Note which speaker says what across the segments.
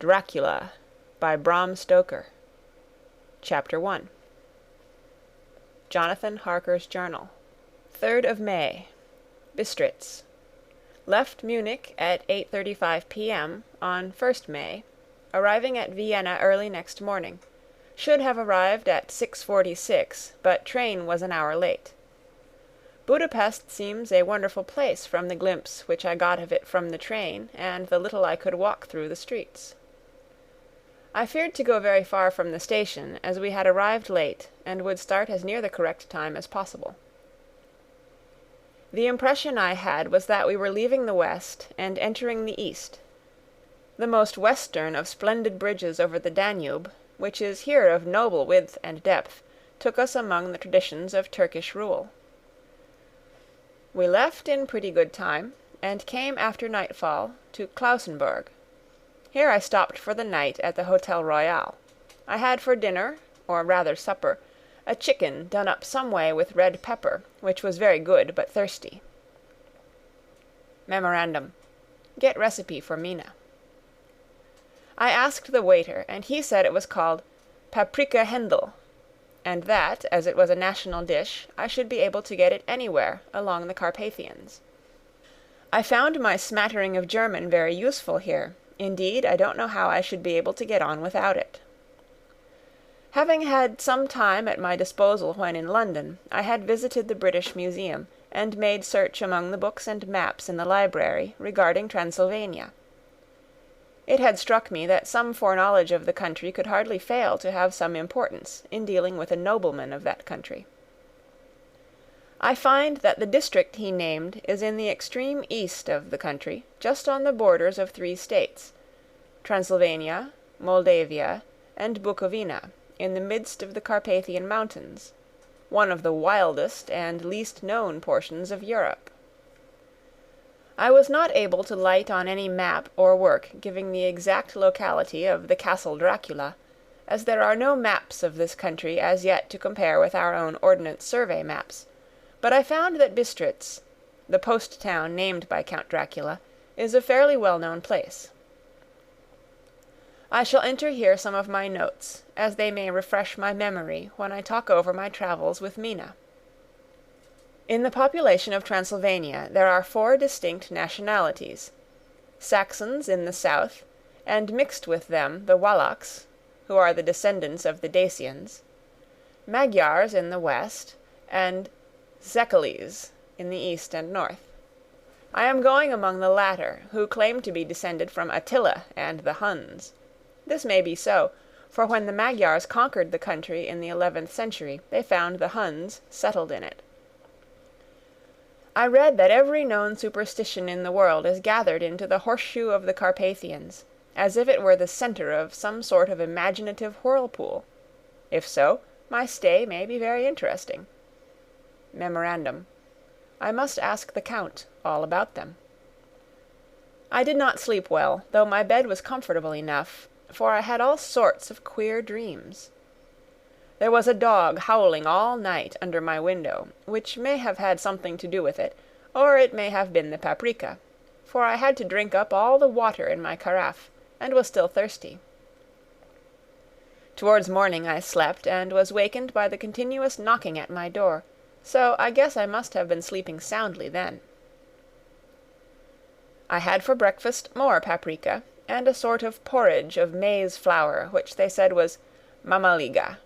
Speaker 1: Dracula by Bram Stoker. Chapter 1. Jonathan Harker's Journal. 3rd of May. Bistritz. Left Munich at 8:35 p.m. on 1st May, arriving at Vienna early next morning. Should have arrived at 6:46, but train was an hour late. Budapest seems a wonderful place from the glimpse which I got of it from the train and the little I could walk through the streets. I feared to go very far from the station, as we had arrived late and would start as near the correct time as possible. The impression I had was that we were leaving the west and entering the east. The most western of splendid bridges over the Danube, which is here of noble width and depth, took us among the traditions of Turkish rule. We left in pretty good time, and came after nightfall to Klausenburg. Here I stopped for the night at the Hotel Royal. I had for dinner, or rather supper, a chicken done up some way with red pepper, which was very good but thirsty. Memorandum. Get recipe for Mina. I asked the waiter, and he said it was called paprika Händel, and that, as it was a national dish, I should be able to get it anywhere along the Carpathians. I found my smattering of German very useful here. Indeed, I don't know how I should be able to get on without it. Having had some time at my disposal when in London, I had visited the British Museum, and made search among the books and maps in the library regarding Transylvania. It had struck me that some foreknowledge of the country could hardly fail to have some importance in dealing with a nobleman of that country. I find that the district he named is in the extreme east of the country, just on the borders of 3 states, Transylvania, Moldavia, and Bukovina, in the midst of the Carpathian Mountains, one of the wildest and least known portions of Europe. I was not able to light on any map or work giving the exact locality of the Castle Dracula, as there are no maps of this country as yet to compare with our own Ordnance Survey maps, but I found that Bistritz, the post town named by Count Dracula, is a fairly well-known place. I shall enter here some of my notes, as they may refresh my memory when I talk over my travels with Mina. In the population of Transylvania there are 4 distinct nationalities: Saxons in the south, and mixed with them the Wallachs, who are the descendants of the Dacians, Magyars in the west, and Szekelyes in the east and north. I am going among the latter, who claim to be descended from Attila and the Huns. This may be so, for when the Magyars conquered the country in the 11th century, they found the Huns settled in it. I read that every known superstition in the world is gathered into the horseshoe of the Carpathians, as if it were the centre of some sort of imaginative whirlpool. If so, my stay may be very interesting. Memorandum. I must ask the Count all about them. I did not sleep well, though my bed was comfortable enough, for I had all sorts of queer dreams. There was a dog howling all night under my window, which may have had something to do with it, or it may have been the paprika, for I had to drink up all the water in my carafe, and was still thirsty. Towards morning I slept, and was wakened by the continuous knocking at my door, so I guess I must have been sleeping soundly then. I had for breakfast more paprika, and a sort of porridge of maize flour, which they said was mamaliga,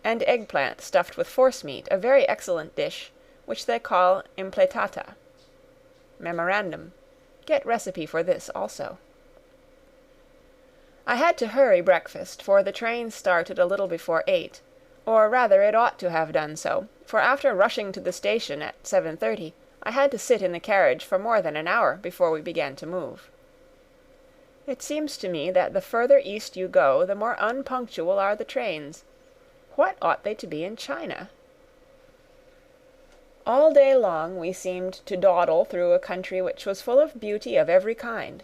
Speaker 1: and eggplant stuffed with forcemeat, a very excellent dish, which they call impletata. Memorandum. Get recipe for this also. I had to hurry breakfast, for the train started a little before 8, or rather it ought to have done so, for after rushing to the station at 7:30, I had to sit in the carriage for more than an hour before we began to move. It seems to me that the further east you go, the more unpunctual are the trains. What ought they to be in China? All day long we seemed to dawdle through a country which was full of beauty of every kind.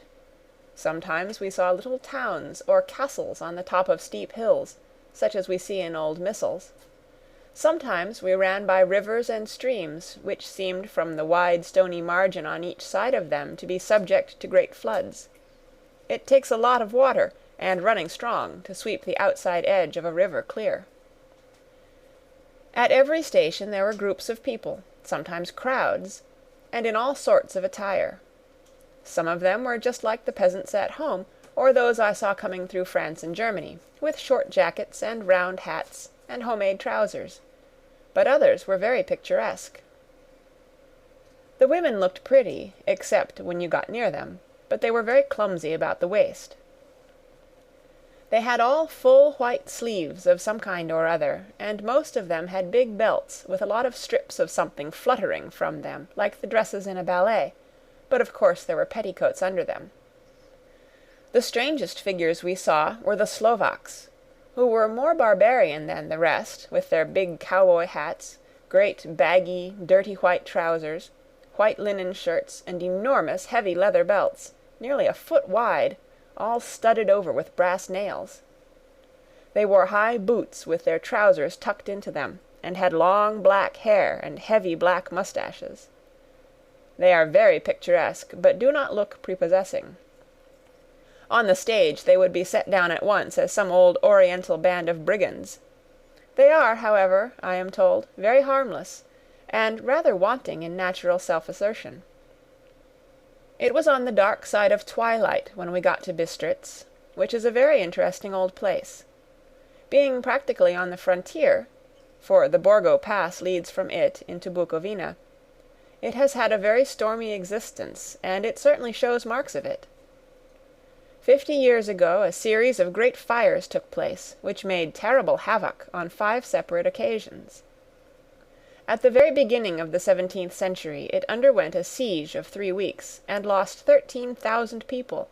Speaker 1: Sometimes we saw little towns or castles on the top of steep hills, such as we see in old missals. Sometimes we ran by rivers and streams, which seemed from the wide stony margin on each side of them to be subject to great floods. It takes a lot of water, and running strong to sweep the outside edge of a river clear. At every station there were groups of people, sometimes crowds, and in all sorts of attire. Some of them were just like the peasants at home, or those I saw coming through France and Germany, with short jackets and round hats and homemade trousers, but others were very picturesque. The women looked pretty, except when you got near them, but they were very clumsy about the waist. They had all full white sleeves of some kind or other, and most of them had big belts with a lot of strips of something fluttering from them, like the dresses in a ballet, but of course there were petticoats under them. The strangest figures we saw were the Slovaks, who were more barbarian than the rest, with their big cowboy hats, great baggy, dirty white trousers, white linen shirts, and enormous heavy leather belts, nearly a foot wide, all studded over with brass nails. They wore high boots with their trousers tucked into them, and had long black hair and heavy black mustaches. They are very picturesque, but do not look prepossessing. On the stage they would be set down at once as some old Oriental band of brigands. They are, however, I am told, very harmless, and rather wanting in natural self-assertion. It was on the dark side of twilight when we got to Bistritz, which is a very interesting old place. Being practically on the frontier, for the Borgo Pass leads from it into Bukovina, it has had a very stormy existence, and it certainly shows marks of it. 50 years ago a series of great fires took place, which made terrible havoc on 5 separate occasions. At the very beginning of the 17th century it underwent a siege of 3 weeks, and lost 13,000 people,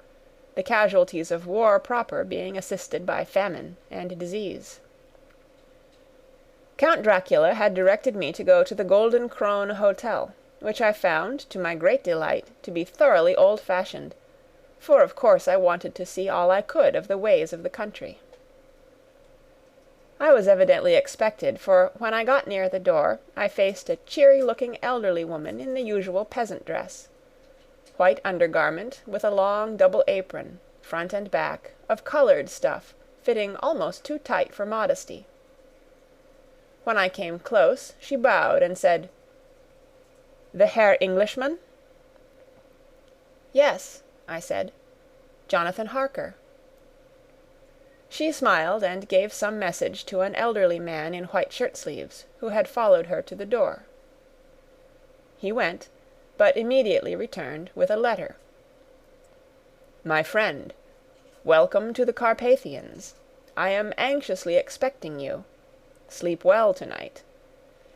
Speaker 1: the casualties of war proper being assisted by famine and disease. Count Dracula had directed me to go to the Golden Krone Hotel, which I found, to my great delight, to be thoroughly old-fashioned, for of course I wanted to see all I could of the ways of the country. I was evidently expected, for when I got near the door I faced a cheery-looking elderly woman in the usual peasant dress. White undergarment, with a long double apron, front and back, of coloured stuff, fitting almost too tight for modesty. When I came close, she bowed and said, "The Herr Englishman?" "Yes," I said, "Jonathan Harker." She smiled and gave some message to an elderly man in white shirt-sleeves, who had followed her to the door. He went, but immediately returned with a letter. "My friend, welcome to the Carpathians. I am anxiously expecting you. Sleep well tonight.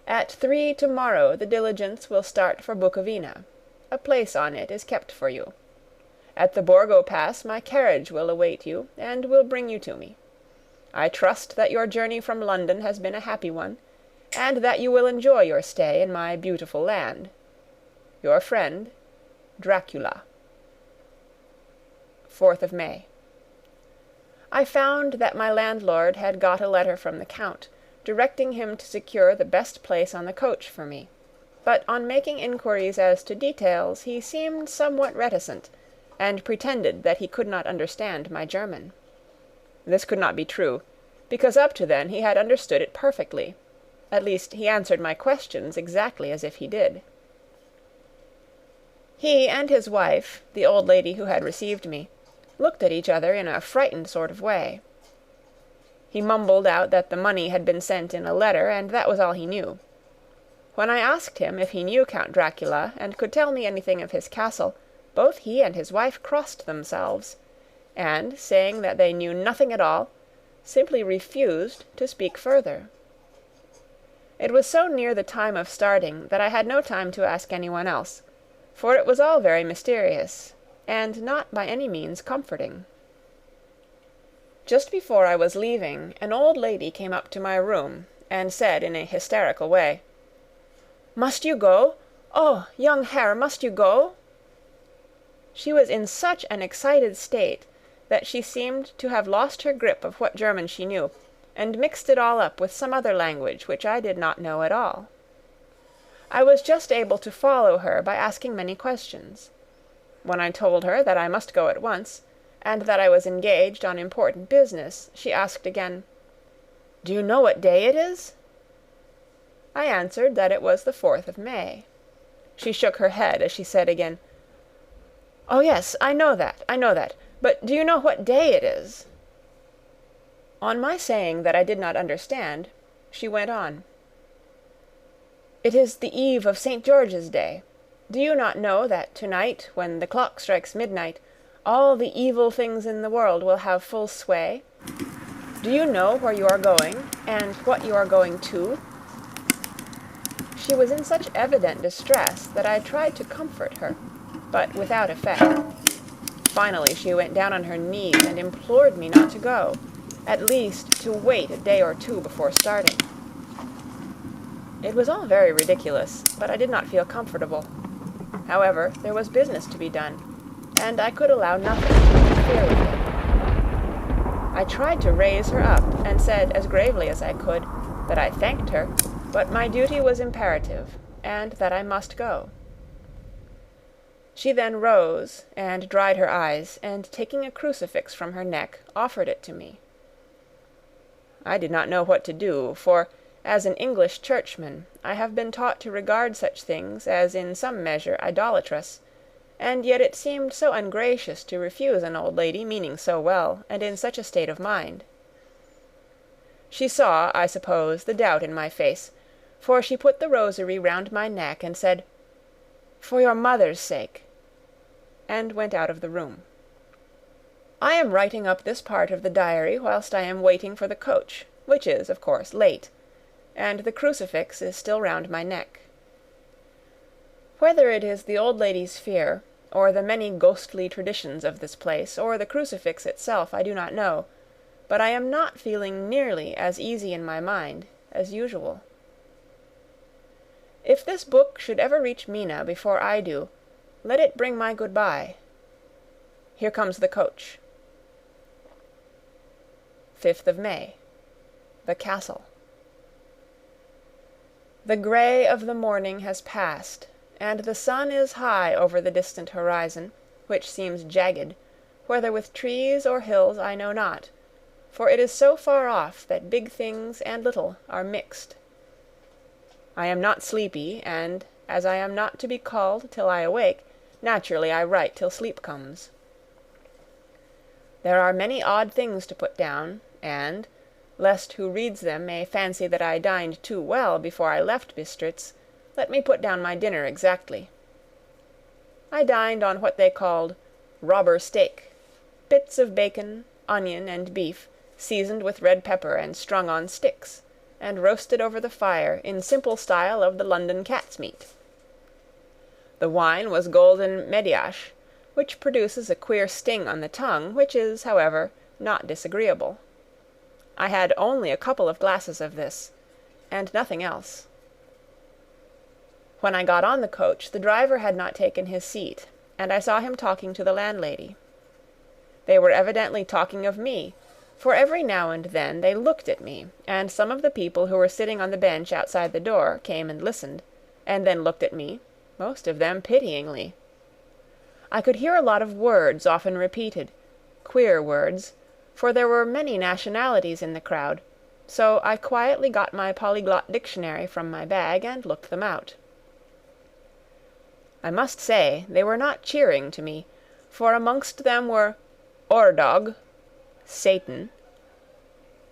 Speaker 1: At 3 tomorrow the diligence will start for Bukovina. A place on it is kept for you. At the Borgo Pass my carriage will await you, and will bring you to me. I trust that your journey from London has been a happy one, and that you will enjoy your stay in my beautiful land. Your friend, Dracula. 4th of May. I found that my landlord had got a letter from the Count, directing him to secure the best place on the coach for me, but on making inquiries as to details he seemed somewhat reticent, and pretended that he could not understand my German. This could not be true, because up to then he had understood it perfectly. At least he answered my questions exactly as if he did. He and his wife, the old lady who had received me, looked at each other in a frightened sort of way. He mumbled out that the money had been sent in a letter, and that was all he knew. When I asked him if he knew Count Dracula, and could tell me anything of his castle, both he and his wife crossed themselves, and, saying that they knew nothing at all, simply refused to speak further. It was so near the time of starting that I had no time to ask anyone else, for it was all very mysterious, and not by any means comforting. Just before I was leaving, an old lady came up to my room, and said in a hysterical way, "Must you go? Oh, young Herr, must you go?" She was in such an excited state that she seemed to have lost her grip of what German she knew, and mixed it all up with some other language which I did not know at all. I was just able to follow her by asking many questions. When I told her that I must go at once, and that I was engaged on important business, she asked again, "Do you know what day it is?" I answered that it was the 4th of May. She shook her head as she said again, "Oh, yes, I know that. But do you know what day it is?" On my saying that I did not understand, she went on. "It is the eve of St. George's Day. Do you not know that tonight, when the clock strikes midnight, all the evil things in the world will have full sway? Do you know where you are going, and what you are going to?" She was in such evident distress that I tried to comfort her, but without effect. Finally she went down on her knees and implored me not to go, at least to wait a day or two before starting. It was all very ridiculous, but I did not feel comfortable. However, there was business to be done, and I could allow nothing to interfere with it. I tried to raise her up, and said as gravely as I could that I thanked her, but my duty was imperative, and that I must go. She then rose, and dried her eyes, and taking a crucifix from her neck, offered it to me. I did not know what to do, for, as an English churchman, I have been taught to regard such things as in some measure idolatrous, and yet it seemed so ungracious to refuse an old lady meaning so well, and in such a state of mind. She saw, I suppose, the doubt in my face, for she put the rosary round my neck and said, "For your mother's sake," and went out of the room. I am writing up this part of the diary whilst I am waiting for the coach, which is, of course, late, and the crucifix is still round my neck. Whether it is the old lady's fear, or the many ghostly traditions of this place, or the crucifix itself, I do not know, but I am not feeling nearly as easy in my mind as usual. If this book should ever reach Mina before I do, let it bring my goodbye. Here comes the coach. 5th of May. The Castle. The grey of the morning has passed, and the sun is high over the distant horizon, which seems jagged, whether with trees or hills I know not, for it is so far off that big things and little are mixed. I am not sleepy, and, as I am not to be called till I awake, naturally I write till sleep comes. There are many odd things to put down, and, lest who reads them may fancy that I dined too well before I left Bistritz, let me put down my dinner exactly. I dined on what they called robber steak, bits of bacon, onion, and beef, seasoned with red pepper and strung on sticks, and roasted over the fire in simple style of the London cat's meat. The wine was golden mediasch, which produces a queer sting on the tongue, which is, however, not disagreeable. I had only a couple of glasses of this, and nothing else. When I got on the coach, the driver had not taken his seat, and I saw him talking to the landlady. They were evidently talking of me, for every now and then they looked at me, and some of the people who were sitting on the bench outside the door came and listened, and then looked at me, most of them pityingly. I could hear a lot of words often repeated, queer words, for there were many nationalities in the crowd, so I quietly got my polyglot dictionary from my bag and looked them out. I must say they were not cheering to me, for amongst them were Ordog, Satan,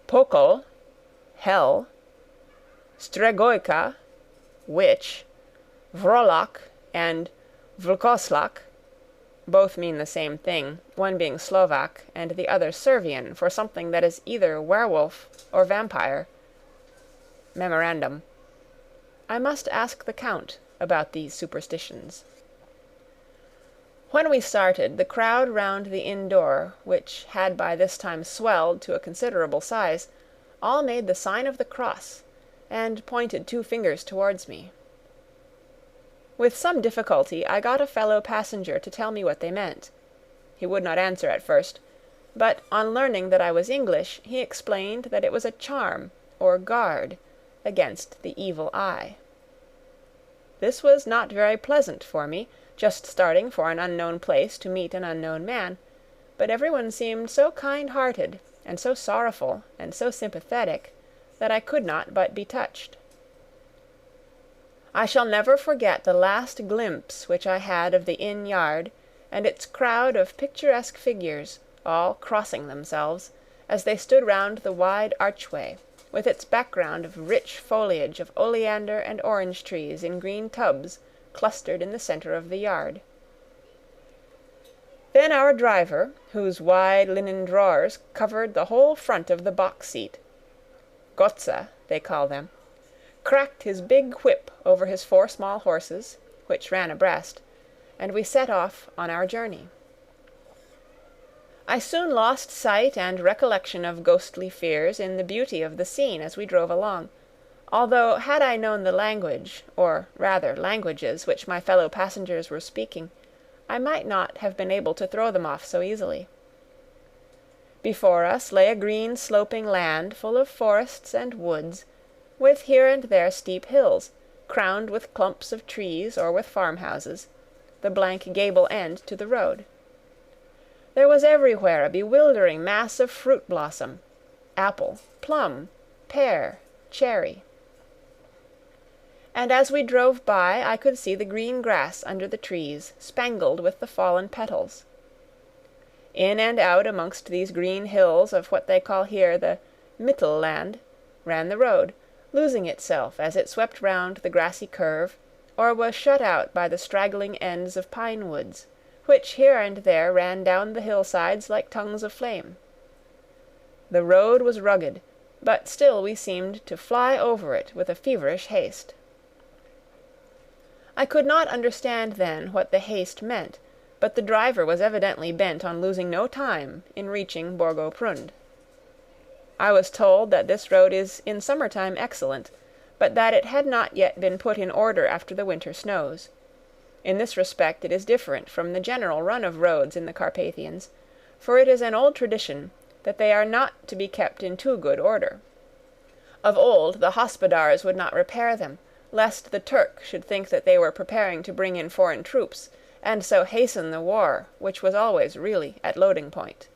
Speaker 1: Pokol, Hell, Stregoica, Witch, Vrolak, and Vlkoslak. Both mean the same thing, one being Slovak and the other Servian for something that is either werewolf or vampire. Memorandum. I must ask the Count about these superstitions. When we started, the crowd round the inn door, which had by this time swelled to a considerable size, all made the sign of the cross, and pointed 2 fingers towards me. With some difficulty I got a fellow passenger to tell me what they meant. He would not answer at first, but on learning that I was English, he explained that it was a charm, or guard, against the evil eye. This was not very pleasant for me, just starting for an unknown place to meet an unknown man, but everyone seemed so kind-hearted, and so sorrowful, and so sympathetic, that I could not but be touched. I shall never forget the last glimpse which I had of the inn yard, and its crowd of picturesque figures, all crossing themselves, as they stood round the wide archway, with its background of rich foliage of oleander and orange trees in green tubs clustered in the centre of the yard. Then our driver, whose wide linen drawers covered the whole front of the box-seat, Gotza, they call them, cracked his big whip over his 4 small horses, which ran abreast, and we set off on our journey. I soon lost sight and recollection of ghostly fears in the beauty of the scene as we drove along, although had I known the language, or rather languages, which my fellow passengers were speaking, I might not have been able to throw them off so easily. Before us lay a green sloping land full of forests and woods, with here and there steep hills, crowned with clumps of trees or with farmhouses, the blank gable end to the road. There was everywhere a bewildering mass of fruit blossom, apple, plum, pear, cherry. And as we drove by I could see the green grass under the trees, spangled with the fallen petals. In and out amongst these green hills of what they call here the Mittelland ran the road, losing itself as it swept round the grassy curve, or was shut out by the straggling ends of pine woods, which here and there ran down the hillsides like tongues of flame. The road was rugged, but still we seemed to fly over it with a feverish haste. I could not understand then what the haste meant, but the driver was evidently bent on losing no time in reaching Borgo Prund. I was told that this road is in summer-time excellent, but that it had not yet been put in order after the winter snows. In this respect it is different from the general run of roads in the Carpathians, for it is an old tradition that they are not to be kept in too good order. Of old the hospodars would not repair them, lest the Turk should think that they were preparing to bring in foreign troops, and so hasten the war, which was always really at loading point.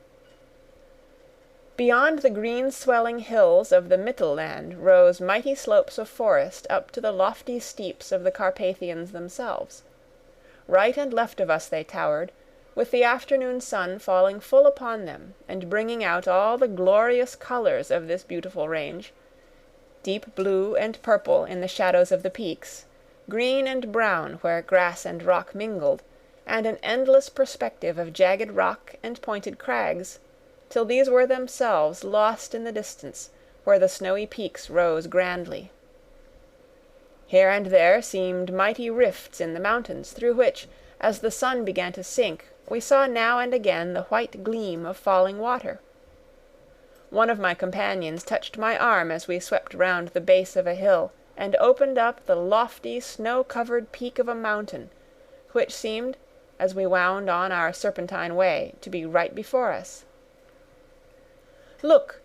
Speaker 1: Beyond the green swelling hills of the Mittelland rose mighty slopes of forest up to the lofty steeps of the Carpathians themselves. Right and left of us they towered, with the afternoon sun falling full upon them and bringing out all the glorious colours of this beautiful range, deep blue and purple in the shadows of the peaks, green and brown where grass and rock mingled, and an endless perspective of jagged rock and pointed crags, till these were themselves lost in the distance, where the snowy peaks rose grandly. Here and there seemed mighty rifts in the mountains, through which, as the sun began to sink, we saw now and again the white gleam of falling water. One of my companions touched my arm as we swept round the base of a hill, and opened up the lofty snow-covered peak of a mountain, which seemed, as we wound on our serpentine way, to be right before us. "Look,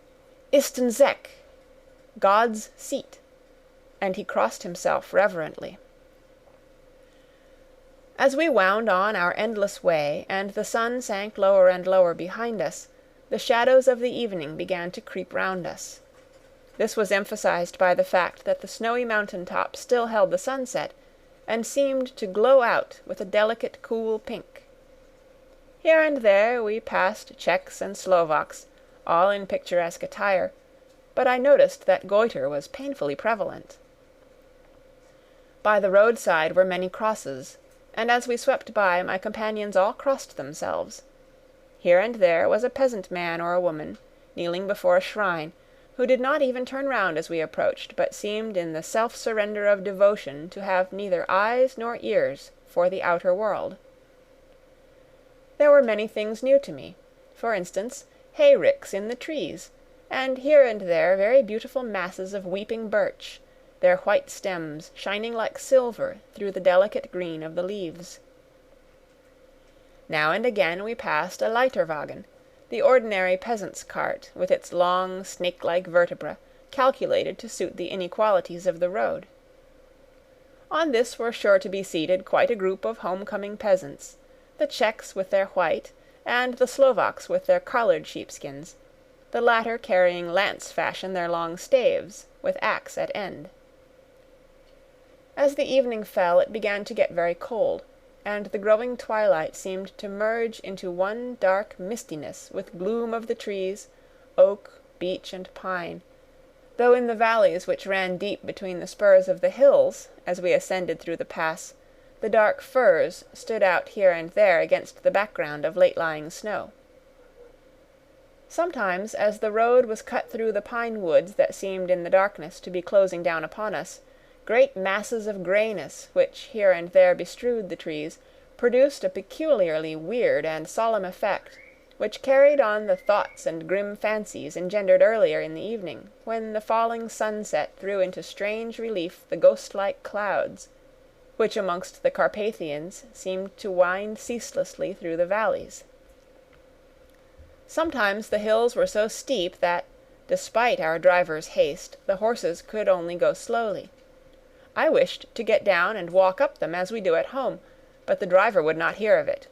Speaker 1: Istenzek, God's seat," and he crossed himself reverently. As we wound on our endless way, and the sun sank lower and lower behind us, the shadows of the evening began to creep round us. This was emphasized by the fact that the snowy mountain top still held the sunset, and seemed to glow out with a delicate cool pink. Here and there we passed Czechs and Slovaks, all in picturesque attire, but I noticed that goiter was painfully prevalent. By the roadside were many crosses, and as we swept by my companions all crossed themselves. Here and there was a peasant man or a woman, kneeling before a shrine, who did not even turn round as we approached, but seemed in the self-surrender of devotion to have neither eyes nor ears for the outer world. There were many things new to me, for instance, hay-ricks in the trees, and here and there very beautiful masses of weeping birch, their white stems shining like silver through the delicate green of the leaves. Now and again we passed a Leiterwagen, the ordinary peasant's cart, with its long, snake-like vertebra, calculated to suit the inequalities of the road. On this were sure to be seated quite a group of home-coming peasants, the Czechs with their white, and the Slovaks with their collared sheepskins, the latter carrying lance-fashion their long staves, with axe at end. As the evening fell, it began to get very cold, and the growing twilight seemed to merge into one dark mistiness with gloom of the trees, oak, beech, and pine, though in the valleys which ran deep between the spurs of the hills, as we ascended through the pass, the dark firs stood out here and there against the background of late-lying snow. Sometimes, as the road was cut through the pine woods that seemed in the darkness to be closing down upon us, great masses of greyness, which here and there bestrewed the trees, produced a peculiarly weird and solemn effect, which carried on the thoughts and grim fancies engendered earlier in the evening, when the falling sunset threw into strange relief the ghost-like clouds, which amongst the Carpathians seemed to wind ceaselessly through the valleys. Sometimes the hills were so steep that, despite our driver's haste, the horses could only go slowly. I wished to get down and walk up them as we do at home, but the driver would not hear of it.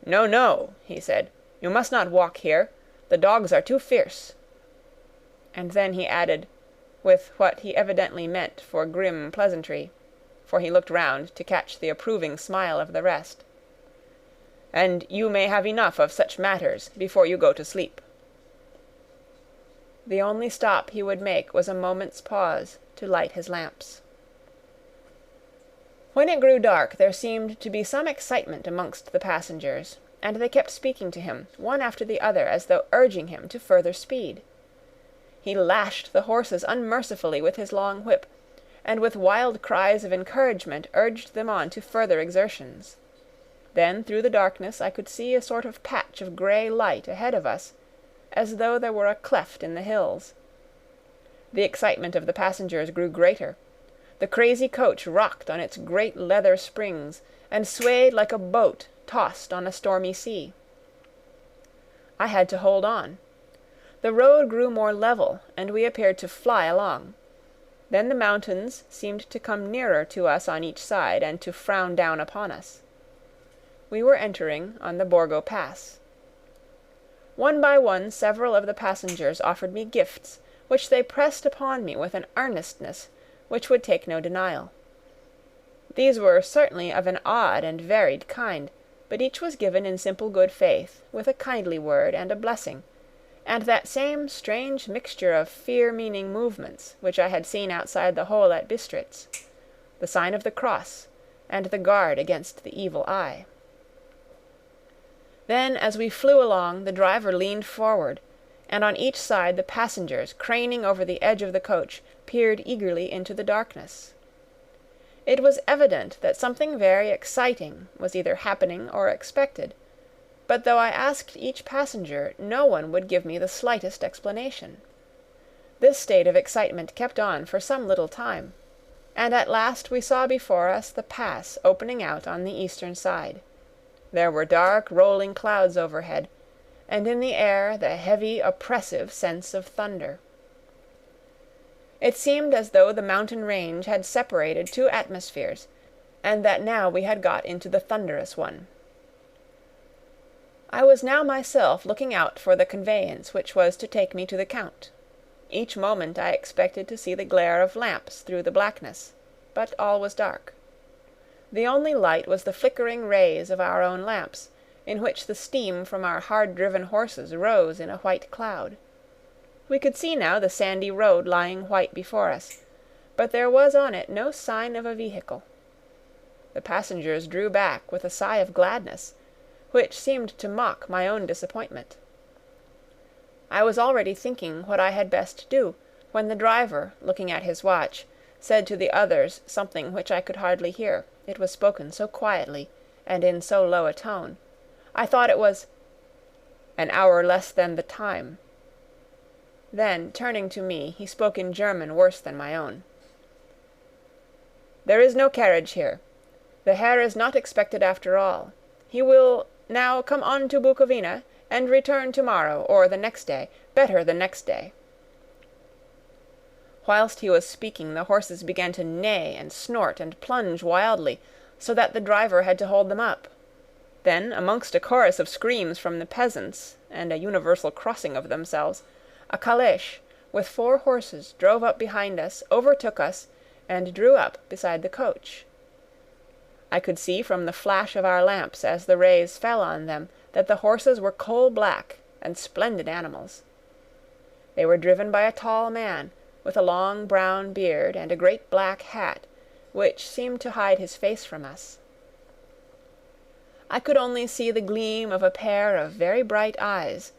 Speaker 1: "No, no," he said, "you must not walk here. The dogs are too fierce." And then he added, with what he evidently meant for grim pleasantry, for he looked round to catch the approving smile of the rest, "And you may have enough of such matters before you go to sleep." The only stop he would make was a moment's pause to light his lamps. When it grew dark there seemed to be some excitement amongst the passengers, and they kept speaking to him, one after the other, as though urging him to further speed. He lashed the horses unmercifully with his long whip, and with wild cries of encouragement urged them on to further exertions. Then through the darkness I could see a sort of patch of grey light ahead of us, as though there were a cleft in the hills. The excitement of the passengers grew greater. The crazy coach rocked on its great leather springs, and swayed like a boat tossed on a stormy sea. I had to hold on. The road grew more level, and we appeared to fly along. Then the mountains seemed to come nearer to us on each side, and to frown down upon us. We were entering on the Borgo Pass. One by one several of the passengers offered me gifts, which they pressed upon me with an earnestness which would take no denial. These were certainly of an odd and varied kind, but each was given in simple good faith, with a kindly word and a blessing, and that same strange mixture of fear-meaning movements which I had seen outside the hole at Bistritz, the sign of the cross, and the guard against the evil eye. Then, as we flew along, the driver leaned forward, and on each side the passengers, craning over the edge of the coach, peered eagerly into the darkness. It was evident that something very exciting was either happening or expected, but though I asked each passenger, no one would give me the slightest explanation. This state of excitement kept on for some little time, and at last we saw before us the pass opening out on the eastern side. There were dark rolling clouds overhead, and in the air the heavy, oppressive sense of thunder. It seemed as though the mountain range had separated two atmospheres, and that now we had got into the thunderous one. I was now myself looking out for the conveyance which was to take me to the Count. Each moment I expected to see the glare of lamps through the blackness, but all was dark. The only light was the flickering rays of our own lamps, in which the steam from our hard-driven horses rose in a white cloud. We could see now the sandy road lying white before us, but there was on it no sign of a vehicle. The passengers drew back with a sigh of gladness, which seemed to mock my own disappointment. I was already thinking what I had best do, when the driver, looking at his watch, said to the others something which I could hardly hear, it was spoken so quietly, and in so low a tone. I thought it was, "An hour less than the time." Then, turning to me, he spoke in German worse than my own. "There is no carriage here. The Herr is not expected after all. He will now come on to Bukovina, and return to-morrow, or the next day, better the next day." Whilst he was speaking, the horses began to neigh and snort and plunge wildly, so that the driver had to hold them up. Then, amongst a chorus of screams from the peasants, and a universal crossing of themselves, a calèche, with 4 horses, drove up behind us, overtook us, and drew up beside the coach. I could see from the flash of our lamps as the rays fell on them that the horses were coal-black and splendid animals. They were driven by a tall man, with a long brown beard and a great black hat, which seemed to hide his face from us. I could only see the gleam of a pair of very bright eyes,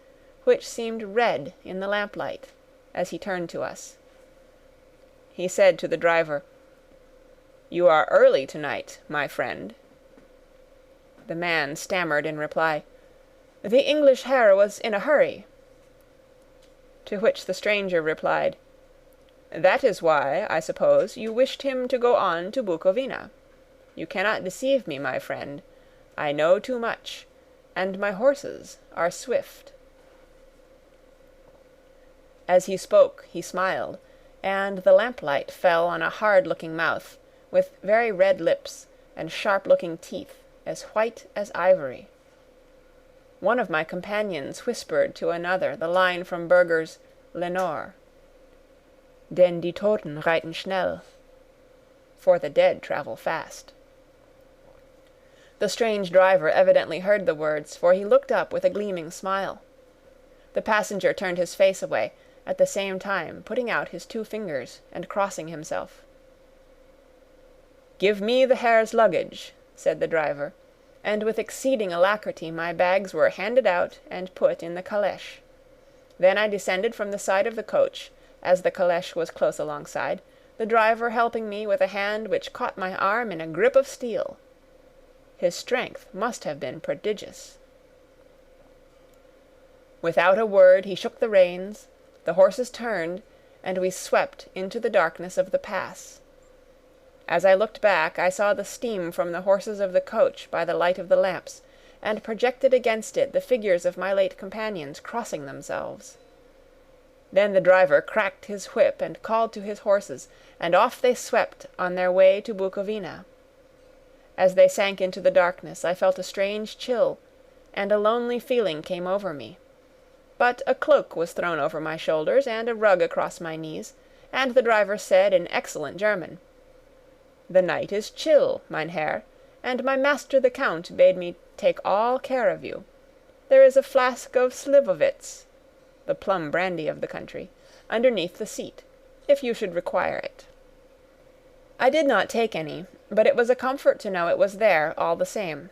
Speaker 1: which seemed red in the lamplight, as he turned to us. He said to the driver, "You are early tonight, my friend." The man stammered in reply, "The English Herr was in a hurry." To which the stranger replied, "That is why, I suppose, you wished him to go on to Bukovina. You cannot deceive me, my friend. I know too much, and my horses are swift." As he spoke, he smiled, and the lamplight fell on a hard-looking mouth, with very red lips and sharp-looking teeth, as white as ivory. One of my companions whispered to another the line from Burger's Lenore, "Denn die Toten reiten schnell," for the dead travel fast. The strange driver evidently heard the words, for he looked up with a gleaming smile. The passenger turned his face away, at the same time putting out his 2 fingers and crossing himself. "Give me the Herr's luggage," said the driver, and with exceeding alacrity my bags were handed out and put in the calèche. Then I descended from the side of the coach, as the calèche was close alongside, the driver helping me with a hand which caught my arm in a grip of steel. His strength must have been prodigious. Without a word he shook the reins, the horses turned, and we swept into the darkness of the pass. As I looked back I saw the steam from the horses of the coach by the light of the lamps, and projected against it the figures of my late companions crossing themselves. Then the driver cracked his whip and called to his horses, and off they swept on their way to Bukovina. As they sank into the darkness I felt a strange chill, and a lonely feeling came over me. But a cloak was thrown over my shoulders and a rug across my knees, and the driver said in excellent German, "The night is chill, mein Herr, and my master the Count bade me take all care of you. There is a flask of Slivovitz," the plum brandy of the country, "underneath the seat, if you should require it." I did not take any, but it was a comfort to know it was there all the same.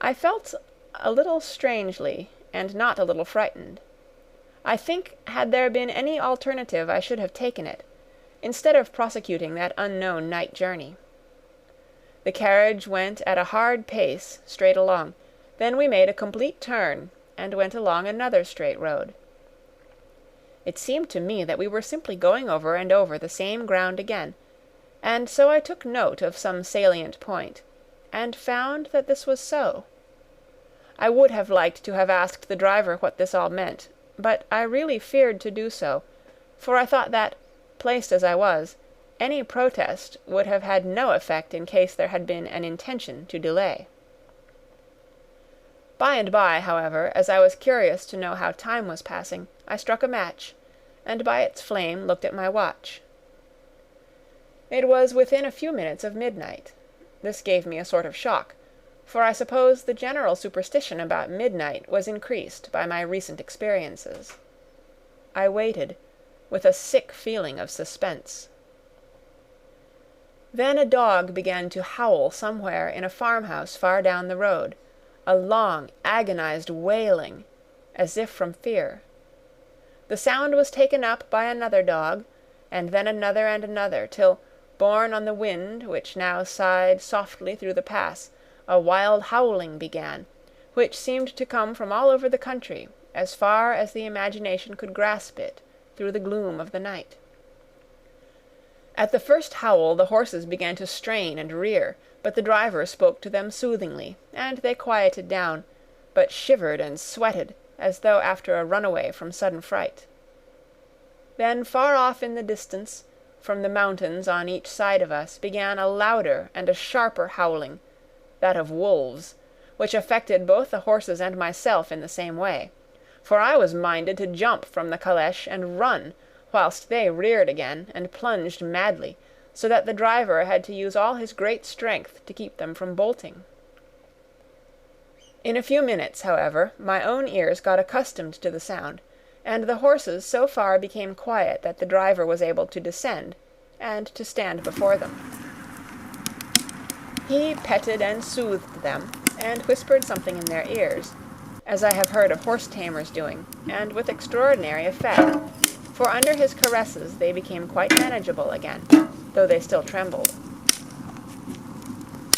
Speaker 1: I felt a little strangely, and not a little frightened. I think had there been any alternative I should have taken it, instead of prosecuting that unknown night journey. The carriage went at a hard pace straight along, then we made a complete turn, and went along another straight road. It seemed to me that we were simply going over and over the same ground again, and so I took note of some salient point, and found that this was so. I would have liked to have asked the driver what this all meant, but I really feared to do so, for I thought that, placed as I was, any protest would have had no effect in case there had been an intention to delay. By and by, however, as I was curious to know how time was passing, I struck a match, and by its flame looked at my watch. It was within a few minutes of midnight. This gave me a sort of shock, for I suppose the general superstition about midnight was increased by my recent experiences. I waited, with a sick feeling of suspense. Then a dog began to howl somewhere in a farmhouse far down the road, a long, agonized wailing, as if from fear. The sound was taken up by another dog, and then another and another, till, borne on the wind, which now sighed softly through the pass, a wild howling began, which seemed to come from all over the country, as far as the imagination could grasp it, through the gloom of the night. At the first howl the horses began to strain and rear, but the driver spoke to them soothingly, and they quieted down, but shivered and sweated, as though after a runaway from sudden fright. Then far off in the distance, from the mountains on each side of us, began a louder and a sharper howling, that of wolves, which affected both the horses and myself in the same way, for I was minded to jump from the calèche and run, whilst they reared again and plunged madly, so that the driver had to use all his great strength to keep them from bolting. In a few minutes, however, my own ears got accustomed to the sound, and the horses so far became quiet that the driver was able to descend, and to stand before them. He petted and soothed them, and whispered something in their ears, as I have heard of horse-tamers doing, and with extraordinary effect, for under his caresses they became quite manageable again, though they still trembled.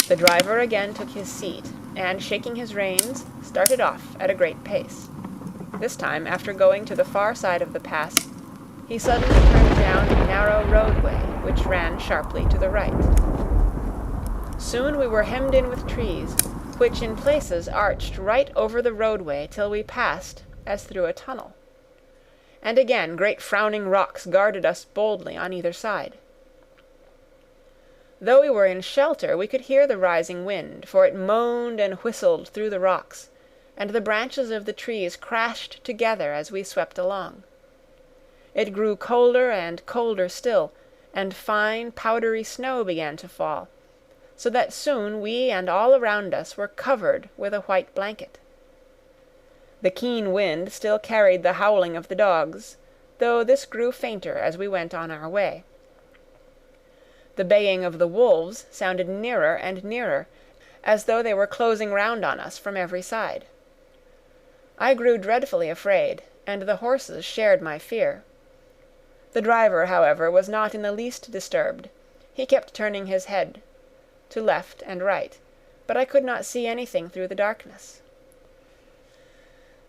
Speaker 1: The driver again took his seat, and shaking his reins, started off at a great pace. This time, after going to the far side of the pass, he suddenly turned down a narrow roadway, which ran sharply to the right. Soon we were hemmed in with trees, which in places arched right over the roadway till we passed as through a tunnel. And again great frowning rocks guarded us boldly on either side. Though we were in shelter, we could hear the rising wind, for it moaned and whistled through the rocks, and the branches of the trees crashed together as we swept along. It grew colder and colder still, and fine, powdery snow began to fall, so that soon we and all around us were covered with a white blanket. The keen wind still carried the howling of the dogs, though this grew fainter as we went on our way. The baying of the wolves sounded nearer and nearer, as though they were closing round on us from every side. I grew dreadfully afraid, and the horses shared my fear. The driver, however, was not in the least disturbed. He kept turning his head to left and right, but I could not see anything through the darkness.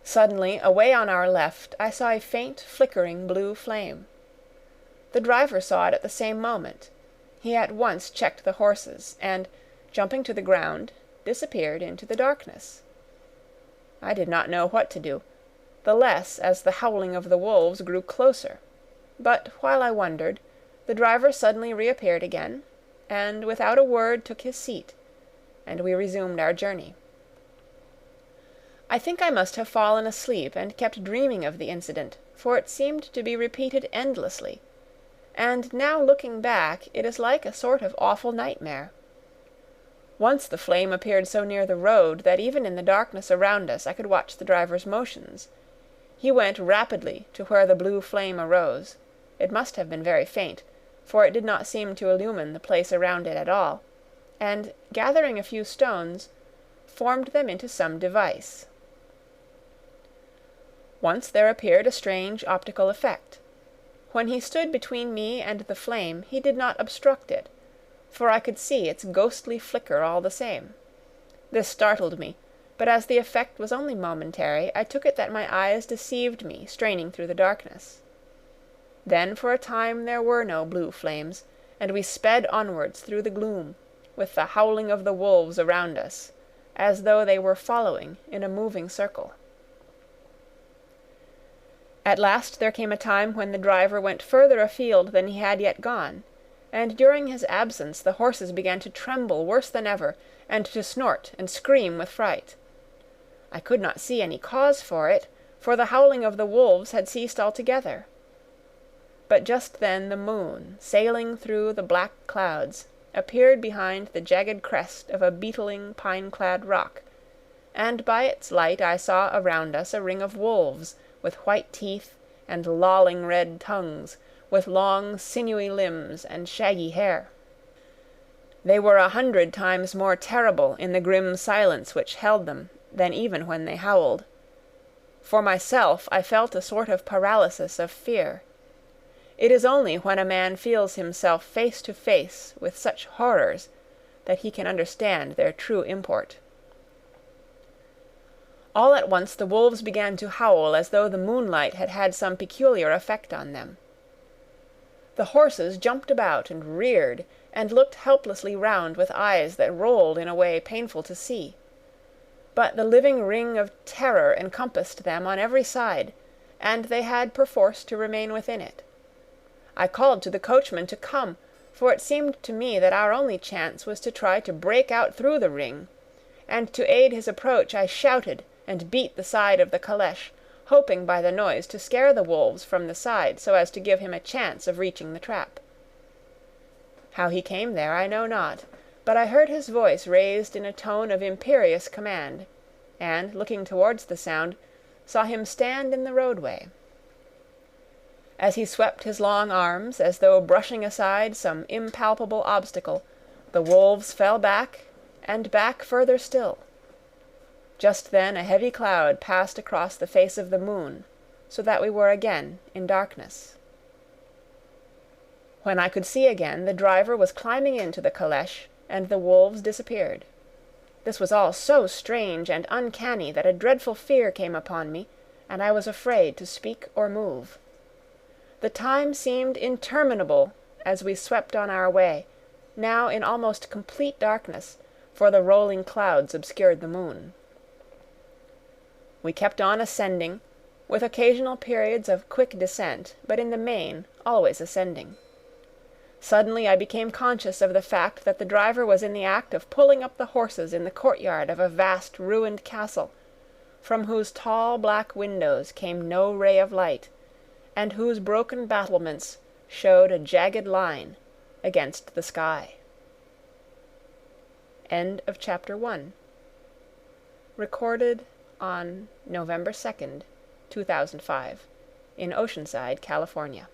Speaker 1: Suddenly, away on our left, I saw a faint, flickering blue flame. The driver saw it at the same moment. He at once checked the horses, and, jumping to the ground, disappeared into the darkness. I did not know what to do, the less as the howling of the wolves grew closer, but while I wondered, the driver suddenly reappeared again, and without a word took his seat, and we resumed our journey. I think I must have fallen asleep and kept dreaming of the incident, for it seemed to be repeated endlessly, and now looking back it is like a sort of awful nightmare. Once the flame appeared so near the road that even in the darkness around us I could watch the driver's motions. He went rapidly to where the blue flame arose. It must have been very faint, for it did not seem to illumine the place around it at all, and, gathering a few stones, formed them into some device. Once there appeared a strange optical effect. When he stood between me and the flame he did not obstruct it, for I could see its ghostly flicker all the same. This startled me, but as the effect was only momentary, I took it that my eyes deceived me straining through the darkness. Then for a time there were no blue flames, and we sped onwards through the gloom, with the howling of the wolves around us, as though they were following in a moving circle. At last there came a time when the driver went further afield than he had yet gone, and during his absence the horses began to tremble worse than ever, and to snort and scream with fright. I could not see any cause for it, for the howling of the wolves had ceased altogether. But just then the moon, sailing through the black clouds, appeared behind the jagged crest of a beetling, pine-clad rock, and by its light I saw around us a ring of wolves, with white teeth and lolling red tongues, with long sinewy limbs and shaggy hair. They were 100 times more terrible in the grim silence which held them than even when they howled. For myself, I felt a sort of paralysis of fear. It is only when a man feels himself face to face with such horrors that he can understand their true import. All at once the wolves began to howl as though the moonlight had had some peculiar effect on them. The horses jumped about and reared, and looked helplessly round with eyes that rolled in a way painful to see. But the living ring of terror encompassed them on every side, and they had perforce to remain within it. I called to the coachman to come, for it seemed to me that our only chance was to try to break out through the ring, and to aid his approach I shouted and beat the side of the calèche, hoping by the noise to scare the wolves from the side so as to give him a chance of reaching the trap. How he came there I know not, but I heard his voice raised in a tone of imperious command, and, looking towards the sound, saw him stand in the roadway. As he swept his long arms, as though brushing aside some impalpable obstacle, the wolves fell back, and back further still. Just then a heavy cloud passed across the face of the moon, so that we were again in darkness. When I could see again, the driver was climbing into the calèche, and the wolves disappeared. This was all so strange and uncanny that a dreadful fear came upon me, and I was afraid to speak or move. The time seemed interminable as we swept on our way, now in almost complete darkness, for the rolling clouds obscured the moon. We kept on ascending, with occasional periods of quick descent, but in the main always ascending. Suddenly I became conscious of the fact that the driver was in the act of pulling up the horses in the courtyard of a vast ruined castle, from whose tall black windows came no ray of light, and whose broken battlements showed a jagged line against the sky. End of chapter 1. Recorded on November 2nd, 2005, in Oceanside, California.